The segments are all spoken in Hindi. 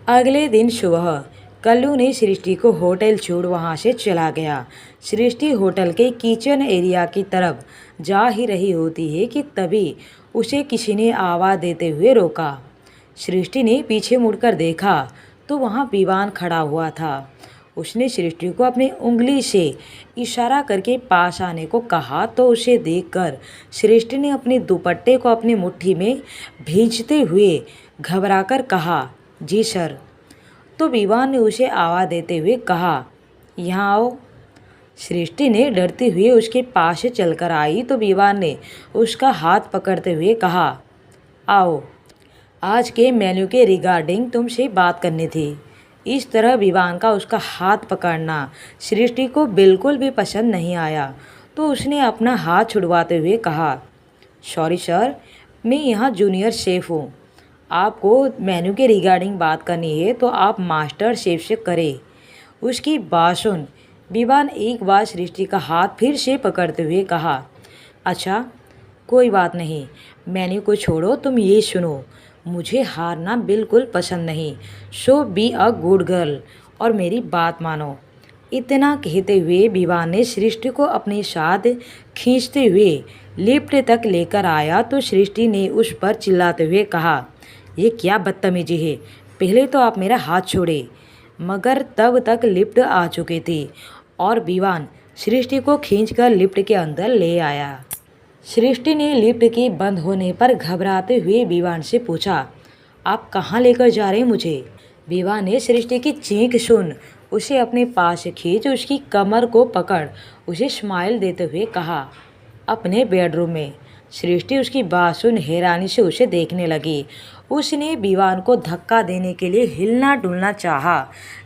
अगले दिन सुबह कल्लू ने सृष्टि को होटल छोड़ वहां से चला गया। सृष्टि होटल के किचन एरिया की तरफ जा ही रही होती है कि तभी उसे किसी ने आवाज़ देते हुए रोका। सृष्टि ने पीछे मुड़कर देखा तो वहां विवान खड़ा हुआ था। उसने सृष्टि को अपनी उंगली से इशारा करके पास आने को कहा तो उसे देखकर सृष्टि ने अपने दुपट्टे को अपनी मुट्ठी में भींचते हुए घबराकर कहा, जी सर। तो विवान ने उसे आवाज़ देते हुए कहा, यहाँ आओ। सृष्टि ने डरते हुए उसके पास से चलकर आई तो विवान ने उसका हाथ पकड़ते हुए कहा, आओ, आज के मेन्यू के रिगार्डिंग तुमसे बात करनी थी। इस तरह विवान का उसका हाथ पकड़ना सृष्टि को बिल्कुल भी पसंद नहीं आया तो उसने अपना हाथ छुड़वाते हुए कहा, सॉरी सर, मैं यहाँ जूनियर शेफ़ हूँ। आपको मेन्यू के रिगार्डिंग बात करनी है तो आप मास्टर शेफ से करें। उसकी बात सुन विवान एक बार सृष्टि का हाथ फिर से पकड़ते हुए कहा, अच्छा कोई बात नहीं, मेन्यू को छोड़ो, तुम ये सुनो, मुझे हारना बिल्कुल पसंद नहीं, सो बी अ गुड गर्ल और मेरी बात मानो। इतना कहते हुए विवान ने सृष्टि को अपने साथ खींचते हुए लिफ्ट तक लेकर आया तो सृष्टि ने उस पर चिल्लाते हुए कहा, ये क्या बदतमीजी है, पहले तो आप मेरा हाथ छोड़े। मगर तब तक लिफ्ट आ चुकी थी और विवान सृष्टि को खींचकर लिफ्ट के अंदर ले आया। सृष्टि ने लिफ्ट के बंद होने पर घबराते हुए विवान से पूछा, आप कहाँ लेकर जा रहे हैं मुझे? विवान ने सृष्टि की चीख सुन उसे अपने पास खींच उसकी कमर को पकड़ उसे स्माइल देते हुए कहा, अपने बेडरूम में। सृष्टि उसकी बात सुन हैरानी से उसे देखने लगी। उसने विवान को धक्का देने के लिए हिलना डुलना चाहा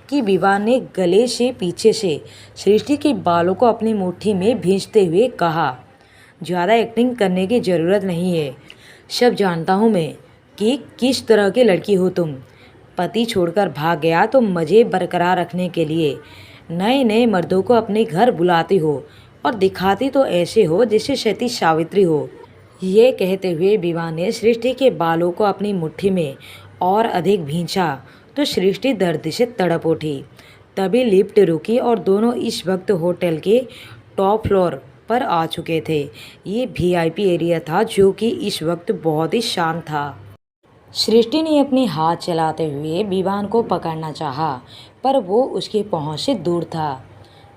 कि विवान ने गले से पीछे से सृष्टि के बालों को अपनी मुट्ठी में भींचते हुए कहा, ज़्यादा एक्टिंग करने की ज़रूरत नहीं है, सब जानता हूँ मैं कि किस तरह की लड़की हो तुम। पति छोड़कर भाग गया तो मज़े बरकरार रखने के लिए नए नए मर्दों को अपने घर बुलाती हो और दिखाती तो ऐसे हो जैसे सती सावित्री हो। ये कहते हुए विवान ने सृष्टि के बालों को अपनी मुट्ठी में और अधिक भींचा तो सृष्टि दर्द से तड़प उठी। तभी लिफ्ट रुकी और दोनों इस वक्त होटल के टॉप फ्लोर पर आ चुके थे। ये वीआईपी एरिया था जो कि इस वक्त बहुत ही शांत था। सृष्टि ने अपने हाथ चलाते हुए विवान को पकड़ना चाहा पर वो उसकी पहुंच से दूर था।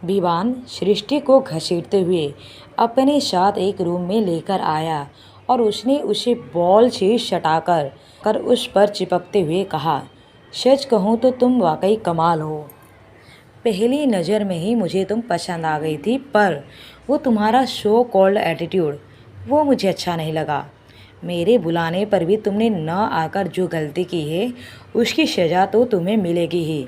विवान सृष्टि को घसीटते हुए अपने साथ एक रूम में लेकर आया और उसने उसे बॉल से सटाकर उस पर चिपकते हुए कहा, सच कहूँ तो तुम वाकई कमाल हो। पहली नज़र में ही मुझे तुम पसंद आ गई थी, पर वो तुम्हारा सो कॉल्ड एटीट्यूड वो मुझे अच्छा नहीं लगा। मेरे बुलाने पर भी तुमने न आकर जो गलती की है उसकी सज़ा तो तुम्हें मिलेगी ही।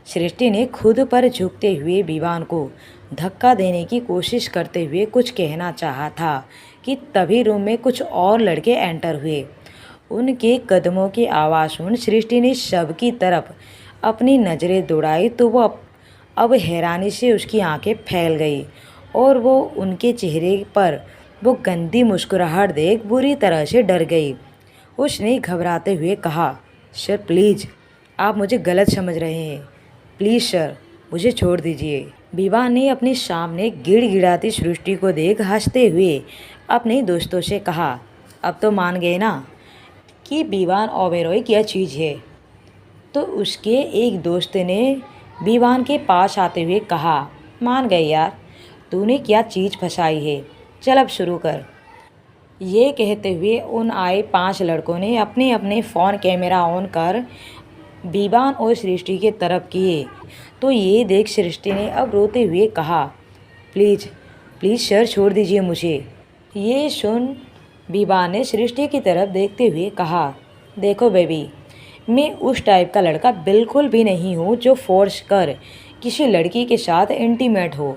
सृष्टि ने खुद पर झुकते हुए विवान को धक्का देने की कोशिश करते हुए कुछ कहना चाहा था कि तभी रूम में कुछ और लड़के एंटर हुए। उनके कदमों की आवाज़ सुन सृष्टि ने सबकी तरफ अपनी नज़रें दौड़ाई तो वो अब हैरानी से उसकी आंखें फैल गई और वो उनके चेहरे पर वो गंदी मुस्कुराहट देख बुरी तरह से डर गई। उसने घबराते हुए कहा, सर प्लीज़, आप मुझे गलत समझ रहे हैं, प्लीज़ सर मुझे छोड़ दीजिए। विवान ने अपने सामने गिड़गिड़ाती सृष्टि को देख हंसते हुए अपने दोस्तों से कहा, अब तो मान गए ना कि विवान ओबेरॉय क्या चीज़ है। तो उसके एक दोस्त ने विवान के पास आते हुए कहा, मान गए यार, तूने क्या चीज़ फंसाई है, चल अब शुरू कर। ये कहते हुए उन आए 5 लड़कों ने अपने अपने फ़ोन कैमरा ऑन कर विवान और सृष्टि की तरफ किए तो ये देख सृष्टि ने अब रोते हुए कहा, प्लीज़ प्लीज़ सर छोड़ दीजिए मुझे। ये सुन विवान ने सृष्टि की तरफ देखते हुए कहा, देखो बेबी, मैं उस टाइप का लड़का बिल्कुल भी नहीं हूँ जो फोर्स कर किसी लड़की के साथ इंटीमेट हो।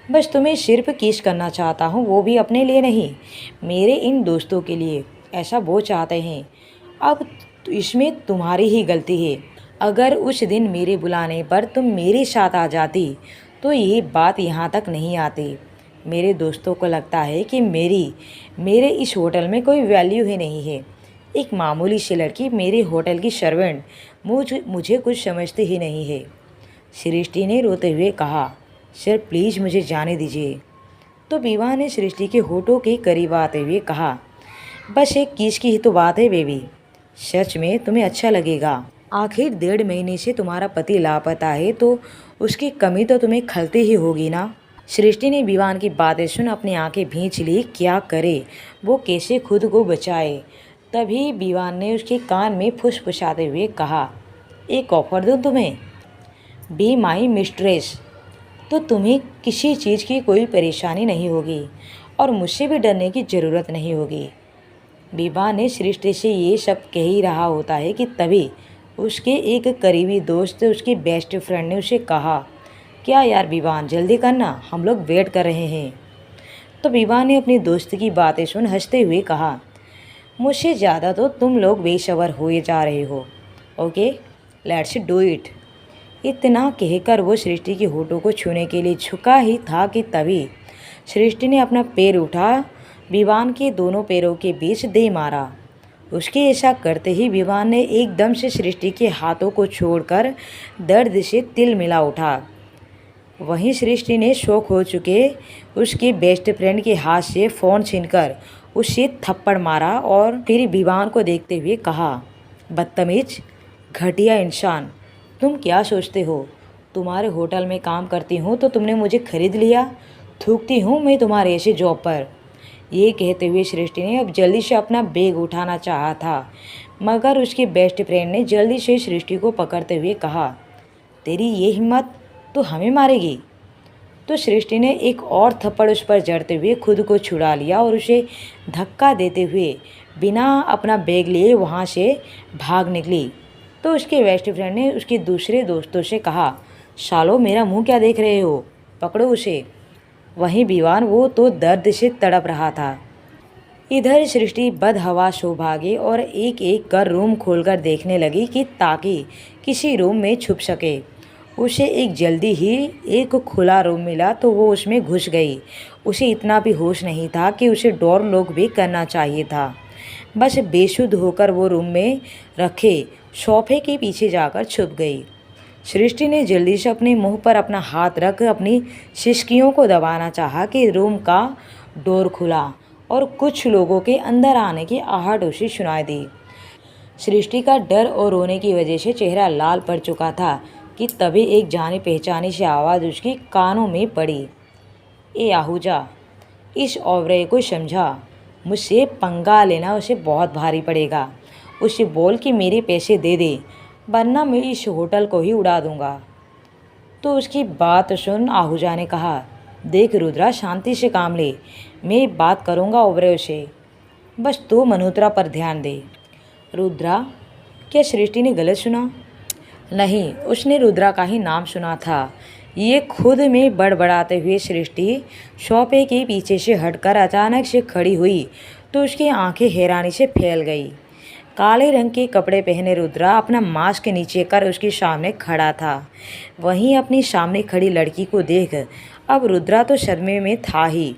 बस तुम्हें सिर्फ किस करना चाहता हूँ, वो भी अपने लिए नहीं, मेरे इन दोस्तों के लिए। ऐसा वो चाहते हैं। अब इसमें तुम्हारी ही गलती है। अगर उस दिन मेरे बुलाने पर तुम मेरे साथ आ जाती तो ये बात यहाँ तक नहीं आती। मेरे दोस्तों को लगता है कि मेरे इस होटल में कोई वैल्यू ही नहीं है, एक मामूली सी लड़की मेरे होटल की सर्वेंट मुझे कुछ समझते ही नहीं है। सृष्टि ने रोते हुए कहा, सर प्लीज़ मुझे जाने दीजिए। तो विवाह ने सृष्टि के होठों के करीब आते हुए कहा, बस एक किस की ही तो बात है बेबी, सच में तुम्हें अच्छा लगेगा। आखिर 1.5 महीने से तुम्हारा पति लापता है तो उसकी कमी तो तुम्हें खलती ही होगी ना। सृष्टि ने विवान की बातें सुन अपनी आंखें भींच ली। क्या करे, वो कैसे खुद को बचाए। तभी विवान ने उसके कान में फुसफुसाते हुए कहा, एक ऑफर दूँ तुम्हें, बी माई मिस्ट्रेस, तो तुम्हें किसी चीज़ की कोई परेशानी नहीं होगी और मुझसे भी डरने की ज़रूरत नहीं होगी। विवाह ने सृष्टि से ये सब कह ही रहा होता है कि तभी उसके एक करीबी दोस्त, उसकी बेस्ट फ्रेंड ने उसे कहा, क्या यार विवान जल्दी करना, हम लोग वेट कर रहे हैं। तो विवान ने अपनी दोस्त की बातें सुन हंसते हुए कहा, मुझसे ज़्यादा तो तुम लोग बेसब्र हुए जा रहे हो, ओके लेट्स डू इट। इतना कहकर वो सृष्टि के होठों को छूने के लिए झुका ही था कि तभी सृष्टि ने अपना पैर उठा विवान के दोनों पैरों के बीच दे मारा। उसके ऐसा करते ही विवान ने एकदम से सृष्टि के हाथों को छोड़कर दर्द से तिल मिला उठा। वहीं सृष्टि ने शौक हो चुके उसके बेस्ट फ्रेंड के हाथ से फ़ोन छीनकर उसे थप्पड़ मारा और फिर विवान को देखते हुए कहा, बदतमीज, घटिया इंसान, तुम क्या सोचते हो, तुम्हारे होटल में काम करती हूँ तो तुमने मुझे खरीद लिया, थूकती हूँ मैं तुम्हारे ऐसे जॉब पर। ये कहते हुए सृष्टि ने अब जल्दी से अपना बैग उठाना चाहा था, मगर उसकी बेस्ट फ्रेंड ने जल्दी से सृष्टि को पकड़ते हुए कहा, तेरी ये हिम्मत, तो हमें मारेगी। तो सृष्टि ने एक और थप्पड़ उस पर जड़ते हुए खुद को छुड़ा लिया और उसे धक्का देते हुए बिना अपना बैग लिए वहाँ से भाग निकली। तो उसके बेस्ट फ्रेंड ने उसके दूसरे दोस्तों से कहा, सालो मेरा मुंह क्या देख रहे हो, पकड़ो उसे। वहीं विवान वो तो दर्द से तड़प रहा था। इधर सृष्टि बदहवास हो भागी और एक एक कर रूम खोलकर देखने लगी कि ताकि किसी रूम में छुप सके। उसे जल्दी ही एक खुला रूम मिला तो वो उसमें घुस गई। उसे इतना भी होश नहीं था कि उसे डोर लॉक भी करना चाहिए था। बस बेसुध होकर वो रूम में रखे सोफे के पीछे जाकर छुप गई। सृष्टि ने जल्दी से अपने मुंह पर अपना हाथ रख अपनी सिसकियों को दबाना चाहा कि रूम का डोर खुला और कुछ लोगों के अंदर आने की आहट उसे सुनाई दी। सृष्टि का डर और रोने की वजह से चेहरा लाल पड़ चुका था कि तभी एक जानी पहचानी सी आवाज़ उसके कानों में पड़ी, ए आहूजा, इस औवरे को समझा, मुझसे पंगा लेना उसे बहुत भारी पड़ेगा। उसे बोल कि मेरे पैसे दे दे, वरना मैं इस होटल को ही उड़ा दूंगा। तो उसकी बात सुन आहूजा ने कहा, देख रुद्रा, शांति से काम ले, मैं बात करूंगा ओबरे से, बस तू मल्होत्रा पर ध्यान दे। रुद्रा? क्या सृष्टि ने गलत सुना? नहीं, उसने रुद्रा का ही नाम सुना था। ये खुद में बड़बड़ाते हुए सृष्टि सोफे के पीछे से हटकर अचानक से खड़ी हुई तो उसकी आंखें हैरानी से फैल गई। काले रंग के कपड़े पहने रुद्रा अपना मास्क नीचे कर उसके सामने खड़ा था। वहीं अपनी सामने खड़ी लड़की को देख अब रुद्रा तो सदमे में था ही।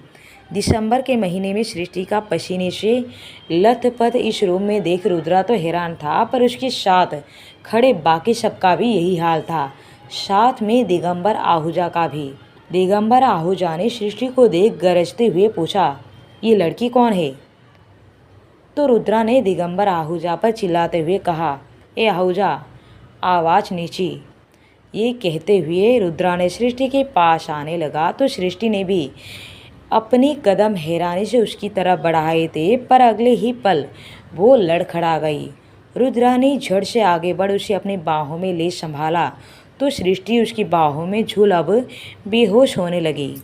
दिसंबर के महीने में सृष्टि का पसीने से लथपथ इस रूम में देख रुद्रा तो हैरान था, पर उसके साथ खड़े बाकी सबका भी यही हाल था, साथ में दिगंबर आहूजा का भी। दिगंबर आहूजा ने सृष्टि को देख गरजते हुए पूछा, ये लड़की कौन है? तो रुद्रा ने दिगंबर आहूजा पर चिल्लाते हुए कहा, ए आहूजा, आवाज़ नीची। ये कहते हुए रुद्रा ने सृष्टि के पास आने लगा तो सृष्टि ने भी अपनी कदम हैरानी से उसकी तरफ बढ़ाए थे, पर अगले ही पल वो लड़खड़ा गई। रुद्रा ने झट से आगे बढ़ उसे अपनी बाहों में ले संभाला तो सृष्टि उसकी बाहों में झूल अब बेहोश होने लगी।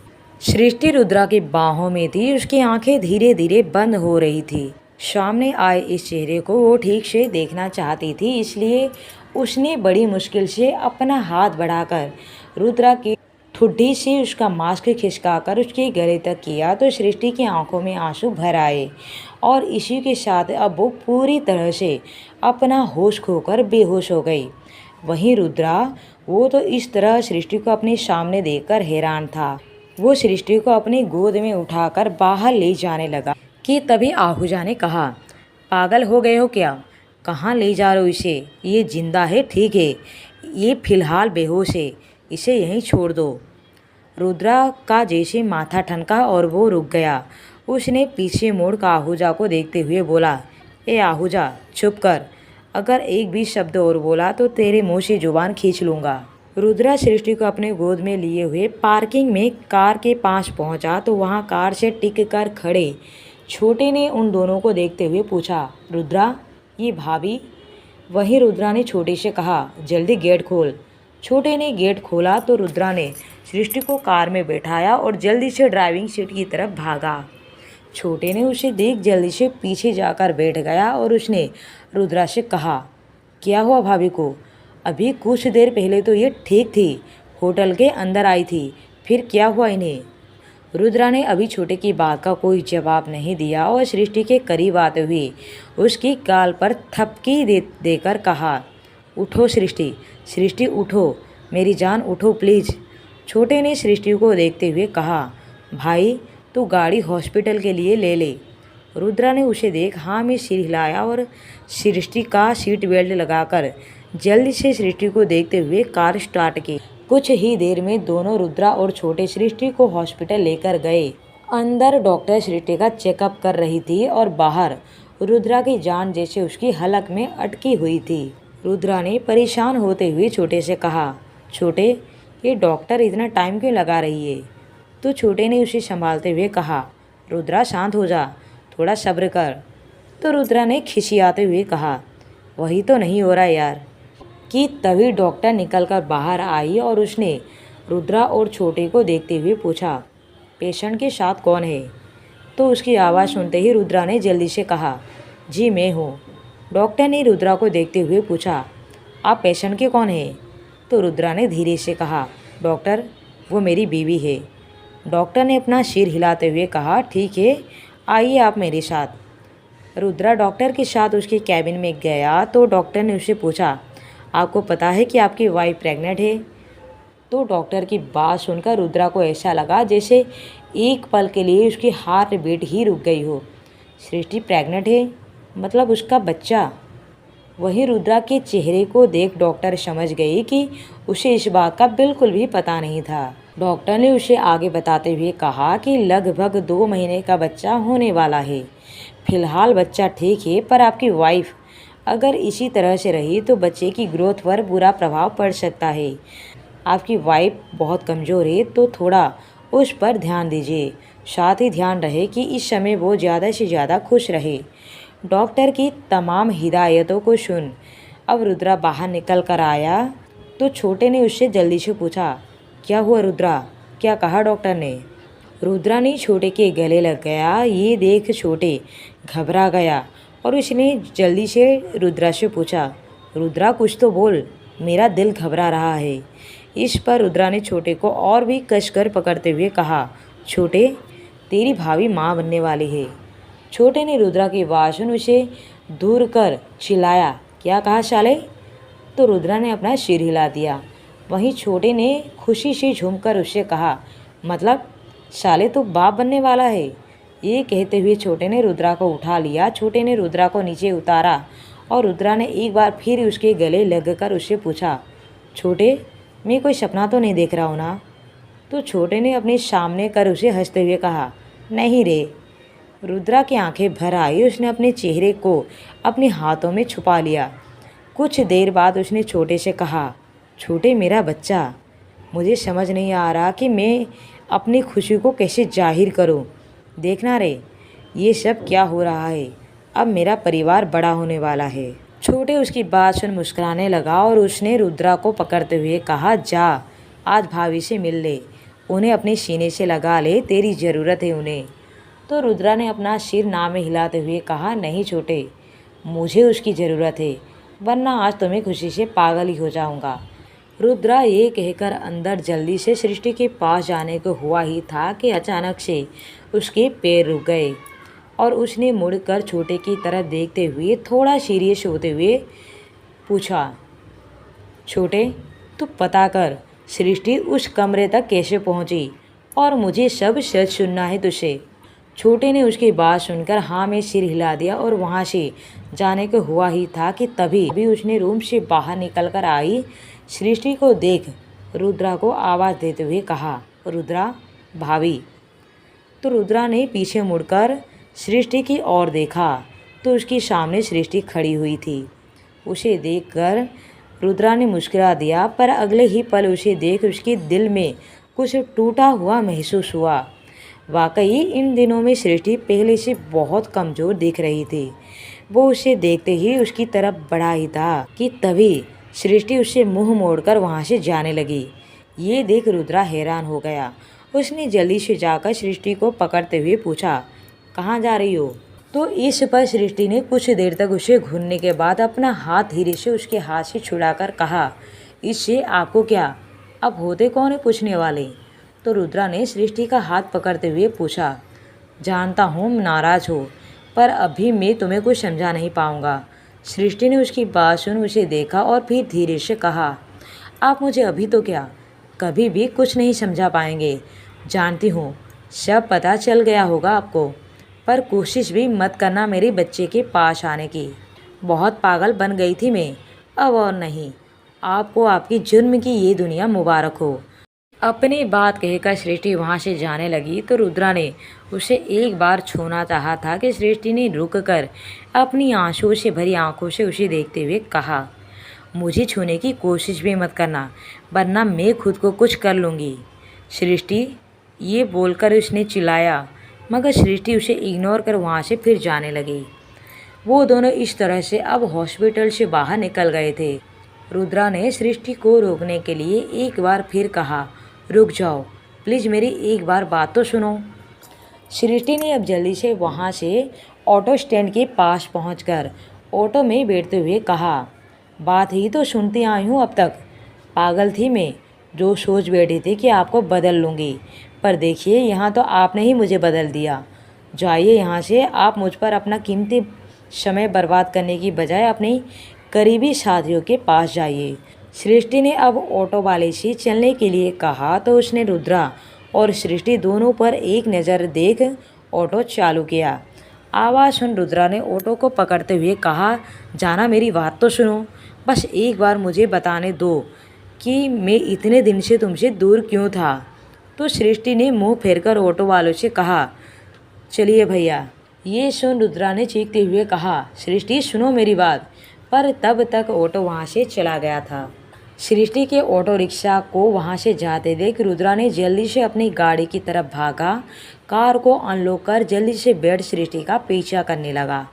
सृष्टि रुद्रा की बाहों में थी, उसकी आंखें धीरे धीरे बंद हो रही थी। सामने आए इस चेहरे को वो ठीक से देखना चाहती थी, इसलिए उसने बड़ी मुश्किल से अपना हाथ बढ़ाकर रुद्रा की ठुड्डी से उसका मास्क खिसकाकर उसके गले तक किया तो सृष्टि की आंखों में आंसू भर आए और इसी के साथ अब वो पूरी तरह से अपना होश खोकर बेहोश हो गई। वहीं रुद्रा, वो तो इस तरह सृष्टि को अपने सामने देखकर हैरान था। वो सृष्टि को अपनी गोद में उठाकर बाहर ले जाने लगा कि तभी आहूजा ने कहा, पागल हो गए हो क्या? कहाँ ले जा रहे हो इसे? ये जिंदा है ठीक है, ये फिलहाल बेहोश है, इसे यहीं छोड़ दो। रुद्रा का जैसे माथा ठनका और वो रुक गया। उसने पीछे मुड़कर आहूजा को देखते हुए बोला, ए आहूजा चुप कर, अगर एक भी शब्द और बोला तो तेरे मुंह से जुबान खींच लूँगा। रुद्रा सृष्टि को अपने गोद में लिए हुए पार्किंग में कार के पास पहुंचा तो वहां कार से टिक कर खड़े छोटे ने उन दोनों को देखते हुए पूछा, रुद्रा ये भाभी? वहीं रुद्रा ने छोटे से कहा, जल्दी गेट खोल। छोटे ने गेट खोला तो रुद्रा ने सृष्टि को कार में बैठाया और जल्दी से ड्राइविंग सीट की तरफ भागा। छोटे ने उसे देख जल्दी से पीछे जाकर बैठ गया और उसने रुद्रा से कहा, क्या हुआ भाभी को? अभी कुछ देर पहले तो ये ठीक थी, होटल के अंदर आई थी, फिर क्या हुआ इन्हें? रुद्रा ने अभी छोटे की बात का कोई जवाब नहीं दिया और सृष्टि के करीब आते हुए उसकी गाल पर थपकी देकर कहा, उठो सृष्टि, सृष्टि उठो, मेरी जान उठो प्लीज़। छोटे ने सृष्टि को देखते हुए कहा, भाई तू गाड़ी हॉस्पिटल के लिए ले ले। रुद्रा ने उसे देख हाँ में सिर हिलाया और सृष्टि का सीट बेल्ट लगाकर जल्दी से सृष्टि को देखते हुए कार स्टार्ट की। कुछ ही देर में दोनों रुद्रा और छोटे सृष्टि को हॉस्पिटल लेकर गए। अंदर डॉक्टर सृष्टि का चेकअप कर रही थी और बाहर रुद्रा की जान जैसे उसकी हलक में अटकी हुई थी। रुद्रा ने परेशान होते हुए छोटे से कहा, छोटे ये डॉक्टर इतना टाइम क्यों लगा रही है? तो छोटे ने उसे संभालते हुए कहा, रुद्रा शांत हो जा, थोड़ा सब्र कर। तो रुद्रा ने खिसियाते हुए कहा, वही तो नहीं हो रहा यार। कि तभी डॉक्टर निकलकर बाहर आई और उसने रुद्रा और छोटे को देखते हुए पूछा, पेशेंट के साथ कौन है? तो उसकी आवाज़ सुनते ही रुद्रा ने जल्दी से कहा, जी मैं हूँ। डॉक्टर ने रुद्रा को देखते हुए पूछा, आप पेशेंट के कौन हैं? तो रुद्रा ने धीरे से कहा, डॉक्टर वो मेरी बीवी है। डॉक्टर ने अपना सिर हिलाते हुए कहा, ठीक है आइए आप मेरे साथ। रुद्रा डॉक्टर के साथ उसके कैबिन में गया तो डॉक्टर ने उससे पूछा, आपको पता है कि आपकी वाइफ प्रेग्नेंट है? तो डॉक्टर की बात सुनकर रुद्रा को ऐसा लगा जैसे एक पल के लिए उसकी हार्ट बीट ही रुक गई हो। सृष्टि प्रेग्नेंट है, मतलब उसका बच्चा? वहीं रुद्रा के चेहरे को देख डॉक्टर समझ गई कि उसे इस बात का बिल्कुल भी पता नहीं था। डॉक्टर ने उसे आगे बताते हुए कहा कि लगभग 2 महीने का बच्चा होने वाला है। फिलहाल बच्चा ठीक है, पर आपकी वाइफ अगर इसी तरह से रही तो बच्चे की ग्रोथ पर बुरा प्रभाव पड़ सकता है। आपकी वाइफ बहुत कमज़ोर है तो थोड़ा उस पर ध्यान दीजिए। साथ ही ध्यान रहे कि इस समय वो ज़्यादा से ज़्यादा खुश रहे। डॉक्टर की तमाम हिदायतों को सुन अब रुद्रा बाहर निकल कर आया तो छोटे ने उससे जल्दी से पूछा, क्या हुआ रुद्रा, क्या कहा डॉक्टर ने? रुद्रा ने छोटे के गले लग गया। ये देख छोटे घबरा गया और उसने जल्दी से रुद्रा से पूछा, रुद्रा कुछ तो बोल, मेरा दिल घबरा रहा है। इस पर रुद्रा ने छोटे को और भी कसकर पकड़ते हुए कहा, छोटे तेरी भाभी माँ बनने वाली है। छोटे ने रुद्रा की आवाज़ सुन उसे दूर कर चिल्लाया, क्या कहा साले? तो रुद्रा ने अपना सिर हिला दिया। वहीं छोटे ने खुशी से झूमकर उससे कहा, मतलब साले तो बाप बनने वाला है। ये कहते हुए छोटे ने रुद्रा को उठा लिया। छोटे ने रुद्रा को नीचे उतारा और रुद्रा ने एक बार फिर उसके गले लगकर उससे पूछा, छोटे मैं कोई सपना तो नहीं देख रहा हूँ ना? तो छोटे ने अपने सामने कर उसे हंसते हुए कहा, नहीं रे। रुद्रा की आंखें भर आई। उसने अपने चेहरे को अपने हाथों में छुपा लिया। कुछ देर बाद उसने छोटे से कहा, छोटे मेरा बच्चा, मुझे समझ नहीं आ रहा कि मैं अपनी खुशी को कैसे जाहिर करूं। देखना रे ये सब क्या हो रहा है, अब मेरा परिवार बड़ा होने वाला है। छोटे उसकी बात सुन मुस्कुराने लगा और उसने रुद्रा को पकड़ते हुए कहा, जा आज भाभी से मिल ले, उन्हें अपने सीने से लगा ले, तेरी ज़रूरत है उन्हें। तो रुद्रा ने अपना सिर ना में हिलाते हुए कहा, नहीं छोटे मुझे उसकी ज़रूरत है, वरना आज तो मैं खुशी से पागल ही हो जाऊंगा। रुद्रा ये कहकर अंदर जल्दी से सृष्टि के पास जाने को हुआ ही था कि अचानक से उसके पैर रुक गए और उसने मुड़कर छोटे की तरफ देखते हुए थोड़ा सीरियस होते हुए पूछा, छोटे तू पता कर सृष्टि उस कमरे तक कैसे पहुंची और मुझे सब सच सुनना है तुझे। छोटे ने उसकी बात सुनकर हाँ में सिर हिला दिया और वहाँ से जाने को हुआ ही था कि तभी अभी उसने रूम से बाहर निकलकर आई सृष्टि को देख रुद्रा को आवाज़ देते हुए कहा, रुद्रा भाभी। तो रुद्रा ने पीछे मुड़कर सृष्टि की ओर देखा तो उसके सामने सृष्टि खड़ी हुई थी। उसे देखकर रुद्रा ने मुस्कुरा दिया, पर अगले ही पल उसे देख उसके दिल में कुछ टूटा हुआ महसूस हुआ। वाकई इन दिनों में सृष्टि पहले से बहुत कमज़ोर दिख रही थी। वो उसे देखते ही उसकी तरफ बढ़ा ही था कि तभी सृष्टि उससे मुंह मोड़कर वहाँ से जाने लगी। ये देख रुद्रा हैरान हो गया। उसने जल्दी से जाकर सृष्टि को पकड़ते हुए पूछा, कहाँ जा रही हो? तो इस पर सृष्टि ने कुछ देर तक उसे घूरने के बाद अपना हाथ धीरे से उसके हाथ से छुड़ाकर कहा, इससे आपको क्या, अब होते कौन है पूछने वाले? तो रुद्रा ने सृष्टि का हाथ पकड़ते हुए पूछा, जानता हूँ नाराज़ हो, पर अभी मैं तुम्हें कुछ समझा नहीं पाऊँगा। सृष्टि ने उसकी बात सुन उसे देखा और फिर धीरे से कहा, आप मुझे अभी तो क्या, कभी भी कुछ नहीं समझा पाएंगे। जानती हूँ सब पता चल गया होगा आपको, पर कोशिश भी मत करना मेरे बच्चे के पास आने की। बहुत पागल बन गई थी मैं, अब और नहीं। आपको आपकी जुर्म की ये दुनिया मुबारक हो। अपनी बात कहकर सृष्टि वहाँ से जाने लगी तो रुद्रा ने उसे एक बार छूना चाहा था कि सृष्टि ने रुककर अपनी आंसुओं से भरी आंखों से उसे देखते हुए कहा, मुझे छूने की कोशिश भी मत करना, वरना मैं खुद को कुछ कर लूँगी। सृष्टि, ये बोलकर उसने चिल्लाया, मगर सृष्टि उसे इग्नोर कर वहाँ से फिर जाने लगी। वो दोनों इस तरह से अब हॉस्पिटल से बाहर निकल गए थे। रुद्रा ने सृष्टि को रोकने के लिए एक बार फिर कहा, रुक जाओ प्लीज़, मेरी एक बार बात तो सुनो। सृष्टि ने अब जल्दी से वहाँ से ऑटो स्टैंड के पास पहुँचकर ऑटो में बैठते हुए कहा, बात ही तो सुनती आई हूँ अब तक। पागल थी मैं जो सोच बैठी थी कि आपको बदल लूँगी, पर देखिए यहाँ तो आपने ही मुझे बदल दिया। जाइए यहाँ से, आप मुझ पर अपना कीमती समय बर्बाद करने की बजाय अपनी करीबी साथियों के पास जाइए। सृष्टि ने अब ऑटो वाले से चलने के लिए कहा तो उसने रुद्रा और सृष्टि दोनों पर एक नज़र देख ऑटो चालू किया। आवाज़ सुन रुद्रा ने ऑटो को पकड़ते हुए कहा, जाना मेरी बात तो सुनो, बस एक बार मुझे बताने दो कि मैं इतने दिन से तुमसे दूर क्यों था। तो सृष्टि ने मुंह फेरकर ऑटो वालों से कहा, चलिए भैया। ये सुन रुद्रा ने चीखते हुए कहा, सृष्टि सुनो मेरी बात, पर तब तक ऑटो वहाँ से चला गया था। सृष्टि के ऑटो रिक्शा को वहाँ से जाते देख रुद्रा ने जल्दी से अपनी गाड़ी की तरफ भागा, कार को अनलॉक कर जल्दी से बैठ सृष्टि का पीछा करने लगा।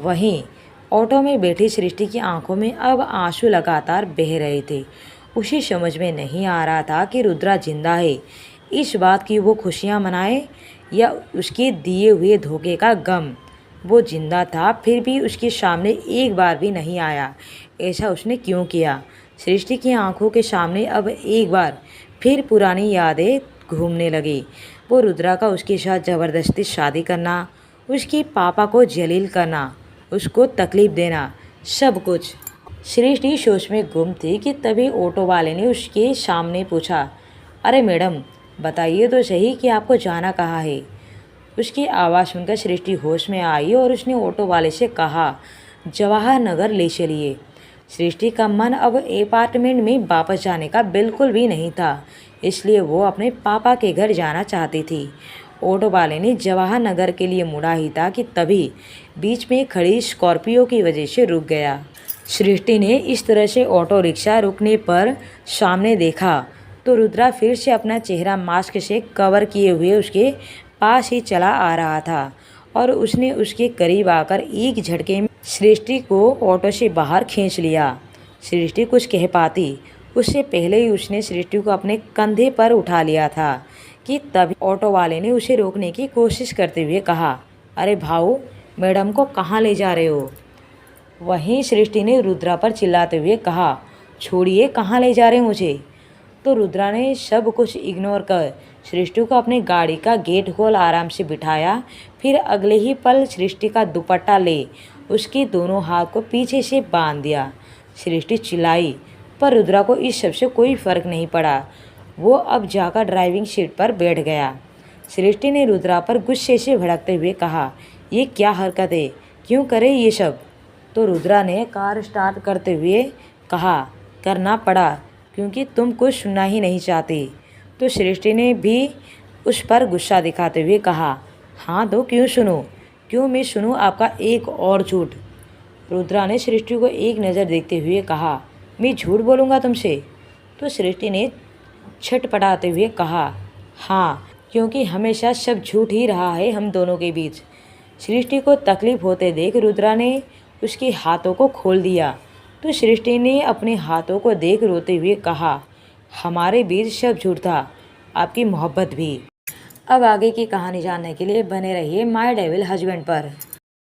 वहीं ऑटो में बैठी सृष्टि की आंखों में अब आंसू लगातार बह रहे थे। उसे समझ में नहीं आ रहा था कि रुद्रा जिंदा है, इस बात की वो खुशियाँ मनाए या उसके दिए हुए धोखे का गम। वो जिंदा था फिर भी उसके सामने एक बार भी नहीं आया। ऐसा उसने क्यों किया? सृष्टि की आंखों के सामने अब एक बार फिर पुरानी यादें घूमने लगी। वो रुद्रा का उसके साथ ज़बरदस्ती शादी करना, उसके पापा को जलील करना, उसको तकलीफ़ देना, सब कुछ। सृष्टि सोच में गुम थी कि तभी ऑटो वाले ने उसके सामने पूछा, अरे मैडम बताइए तो सही कि आपको जाना कहाँ है। उसकी आवाज़ सुनकर सृष्टि होश में आई और उसने ऑटो वाले से कहा, जवाहर नगर ले चलिए। सृष्टि का मन अब अपार्टमेंट में वापस जाने का बिल्कुल भी नहीं था, इसलिए वो अपने पापा के घर जाना चाहती थी। ऑटो वाले ने जवाहर नगर के लिए मुड़ा ही था कि तभी बीच में खड़ी स्कॉर्पियो की वजह से रुक गया। सृष्टि ने इस तरह से ऑटो रिक्शा रुकने पर सामने देखा तो रुद्रा फिर से अपना चेहरा मास्क से कवर किए हुए उसके पास ही चला आ रहा था और उसने उसके करीब आकर एक झटके में सृष्टि को ऑटो से बाहर खींच लिया। सृष्टि कुछ कह पाती उससे पहले ही उसने सृष्टि को अपने कंधे पर उठा लिया था कि तभी ऑटो वाले ने उसे रोकने की कोशिश करते हुए कहा, अरे भाऊ, मैडम को कहाँ ले जा रहे हो? वहीं सृष्टि ने रुद्रा पर चिल्लाते हुए कहा, छोड़िए, कहाँ ले जा रहे मुझे? तो रुद्रा ने सब कुछ इग्नोर कर सृष्टि को अपने गाड़ी का गेट खोल आराम से बिठाया। फिर अगले ही पल सृष्टि का दुपट्टा ले उसके दोनों हाथ को पीछे से बांध दिया। सृष्टि चिल्लाई, पर रुद्रा को इस सब से कोई फ़र्क नहीं पड़ा। वो अब जाकर ड्राइविंग सीट पर बैठ गया। सृष्टि ने रुद्रा पर गुस्से से भड़कते हुए कहा, ये क्या हरकत है, क्यों करे ये सब? तो रुद्रा ने कार स्टार्ट करते हुए कहा, करना पड़ा क्योंकि तुम कुछ सुनना ही नहीं चाहती। तो सृष्टि ने भी उस पर गुस्सा दिखाते हुए कहा, हाँ तो क्यों सुनूं, क्यों मैं सुनूं आपका एक और झूठ? रुद्रा ने सृष्टि को एक नज़र देखते हुए कहा, मैं झूठ बोलूँगा तुमसे? तो सृष्टि ने छटपटाते हुए कहा, हाँ क्योंकि हमेशा सब झूठ ही रहा है हम दोनों के बीच। सृष्टि को तकलीफ होते देख रुद्रा ने उसके हाथों को खोल दिया। तो सृष्टि ने अपने हाथों को देख रोते हुए कहा, हमारे बीच सब झूठ था, आपकी मोहब्बत भी। अब आगे की कहानी जानने के लिए बने रहिए माय डेविल हस्बैंड पर।